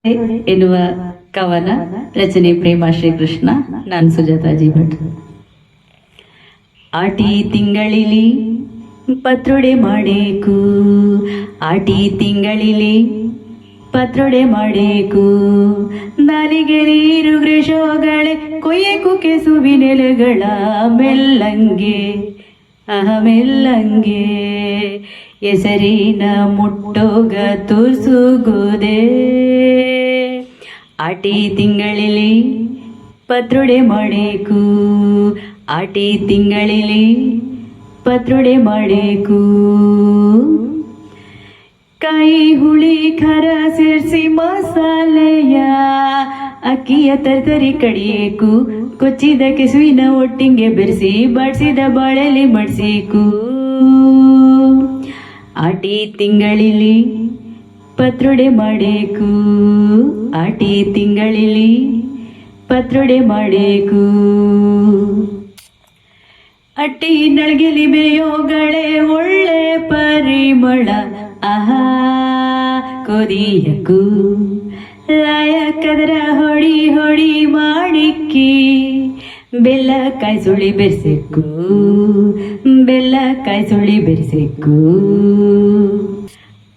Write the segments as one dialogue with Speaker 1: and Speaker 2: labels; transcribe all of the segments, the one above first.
Speaker 1: ಎನ್ನುವ ಕವನ ರಚನೆ ಪ್ರೇಮ ಶ್ರೀಕೃಷ್ಣ. ನಾನು ಸುಜಾತಾಜಿ ಭಟ್. ಆಟಿ ತಿಂಗಳಿಲಿ ಪತ್ರೊಡೆ ಮಾಡೇಕು, ಆಟಿ ತಿಂಗಳಿಲಿ ಪತ್ರೊಡೆ ಮಾಡೇಕು, ನಾಲಿಗೆ ನೀರು ಗ್ರೀಶೋಗಳೆ ಕೊಯ್ಯಕು ಕೆಸುವಿನೆಲೆಗಳ ಮೆಲ್ಲಂಗೆ ಮೆಲ್ಲಂಗೆ ಹೆಸರಿನ ಮುಟ್ಟೋಗ ತುಸುಗೋದೆ. ಆಟಿ ತಿಂಗಳಿಲಿ ಪತ್ರೊಡೆ ಮಾಡೇಕು, ಆಟಿ ತಿಂಗಳಿಲಿ ಪತ್ರೊಡೆ ಮಾಡೇಕು, ಕಾಯಿ ಹುಳಿ ಖಾರ ಸೇರಿಸಿ ಮಸಾಲೆಯ ಅಕ್ಕಿಯ ತರ್ತರಿ ಕಡಿಯೇಕು, ಕೊಚ್ಚಿದ ಕೆಸುವಿನ ಒಟ್ಟಿಂಗೆ ಬೆರೆಸಿ ಬಾಡಿಸಿದ ಬಾಳೆಲಿ ಮಡ್ಸೇಕು. ಆಟಿ ತಿಂಗಳಿಲಿ ಪತ್ರೊಡೆ ಮಾಡೇಕು, ಆಟಿ ತಿಂಗಳಿಲಿ ಪತ್ರೊಡೆ ಮಾಡೇಕು, ಅಟ್ಟಿ ನಳಗೆಲಿ ಬೇಯೋಗಳೆ ಒಳ್ಳೆ ಪರಿಮಳ ಆಹಾ ಕೊದಿಯಕು, ಲಾಯಕದರ ಹೊಡಿ ಹೊಡಿ ಮಾಡಿಕ್ಕಿ ಬೆಲ್ಲ ಕಾಯಿಸುಳಿ ಬೆರೆಸೇಕು, ಬೆಲ್ಲ ಕಾಯಿಸುಳಿ ಬೆರೆಸೇಕು.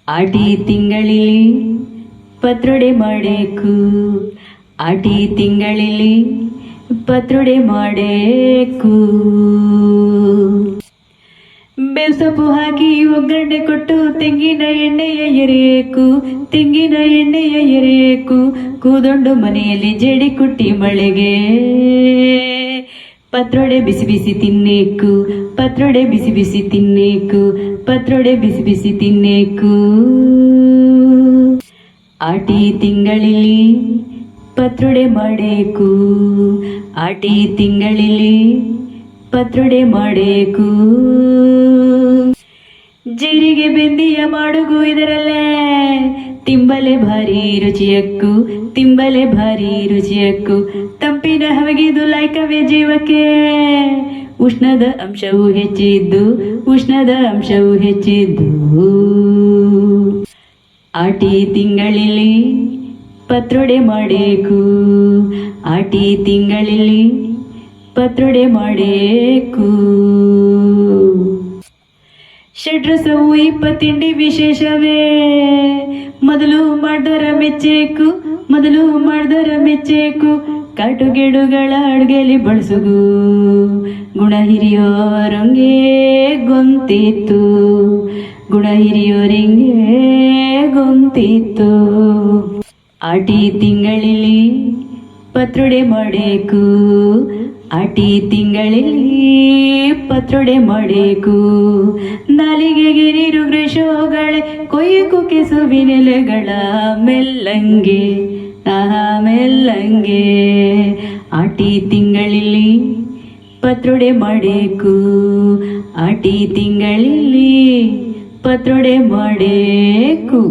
Speaker 1: ಆಟಿ ತಿಂಗಳಿಲಿ ಪತ್ರೊಡೆ ಮಾಡೇಕು, ಆಟಿ ತಿಂಗಳಿಲಿ ಪತ್ರೊಡೆ ಮಾಡೇಕು, ಬೇಸಪ್ಪು ಹಾಕಿ ಒಗ್ಗರಣೆ ಕೊಟ್ಟು ತೆಂಗಿನ ಎಣ್ಣೆಯ ಎರೆಯೇಕು, ತೆಂಗಿನ ಎಣ್ಣೆಯ ಎರೆಯೇಕು, ಕೂದೊಂಡು ಮನೆಯಲ್ಲಿ ಜೇಡಿ ಕುಟ್ಟಿ ಮಳೆಗೆ ಪತ್ರೊಡೆ ಬಿಸಿ ಬಿಸಿ ತಿನ್ನೇಕು, ಪತ್ರೊಡೆ ಬಿಸಿ ಬಿಸಿ ತಿನ್ನೇಕು, ಪತ್ರೊಡೆ ಬಿಸಿ ಬಿಸಿ ತಿನ್ನೇಕು. ಆಟಿ ತಿಂಗಳಿಲಿ ಪತ್ರೊಡೆ ಮಾಡೇಕು, ಆಟಿ ತಿಂಗಳಿಲಿ ಪತ್ರೊಡೆ ಮಾಡೇಕು, ಜೀರಿಗೆ ಬೆಂದಿಯ ಮಾಡುಗು ಇದರಲ್ಲೇ ತಿಂಬಲೆ ಭಾರಿ ರುಚಿಯಕ್ಕು, ತಿಂಬಲೆ ಭಾರಿ ರುಚಿಯಕ್ಕು, ತಂಪಿನ ಹವಗಿದು ಲೈಕವೇ ಜೀವಕ್ಕೆ, ಉಷ್ಣದ ಅಂಶವು ಹೆಚ್ಚಿದ್ದು, ಉಷ್ಣದ ಅಂಶವು ಹೆಚ್ಚಿದ್ದು. ಆಟಿ ತಿಂಗಳಿಲಿ ಪತ್ರೊಡೆ ಮಾಡೇಕು, ಆಟಿ ತಿಂಗಳಿಲಿ ಪತ್ರೊಡೆ ಮಾಡೇಕು, ಷಡ್ರಸವು 20 ತಿಂಡಿ ವಿಶೇಷವೇ, ಮೊದಲು ಮಾಡ್ದರ ಮೆಚ್ಚೇಕು, ಮೊದಲು ಮಾಡ್ದರ ಮೆಚ್ಚೇಕು, ಕಾಟುಗೆಡುಗಳ ಅಡುಗೆಲಿ ಬಳಸುಗು, ಗುಣ ಹಿರಿಯೋರಂಗೆ ಗೊಂತಿತ್ತು, ಗುಣ ಹಿರಿಯೋರಿಂಗೆ ಗೊಂತಿತ್ತು. ಆಟಿ ತಿಂಗಳಿಲಿ ಪತ್ರೊಡೆ ಮಾಡೇಕು, ಆಟಿ ತಿಂಗಳಿಲಿ ಪತ್ರೊಡೆ ಮಾಡೇಕು, ನಾಲಿಗೆಗೆ ನೀರು ಗ್ರೀಶೋಗಳೆ ಕೊಯ್ಯಕು ಕೆಸುವಿನೆಲೆಗಳ ಮೆಲ್ಲಂಗೆ ಮೆಲ್ಲಂಗೆ. ಆಟಿ ತಿಂಗಳಿಲಿ ಪತ್ರೊಡೆ ಮಾಡೇಕು, ಆಟಿ ತಿಂಗಳಿಲಿ ಪತ್ರೊಡೆ ಮಾಡೇಕು.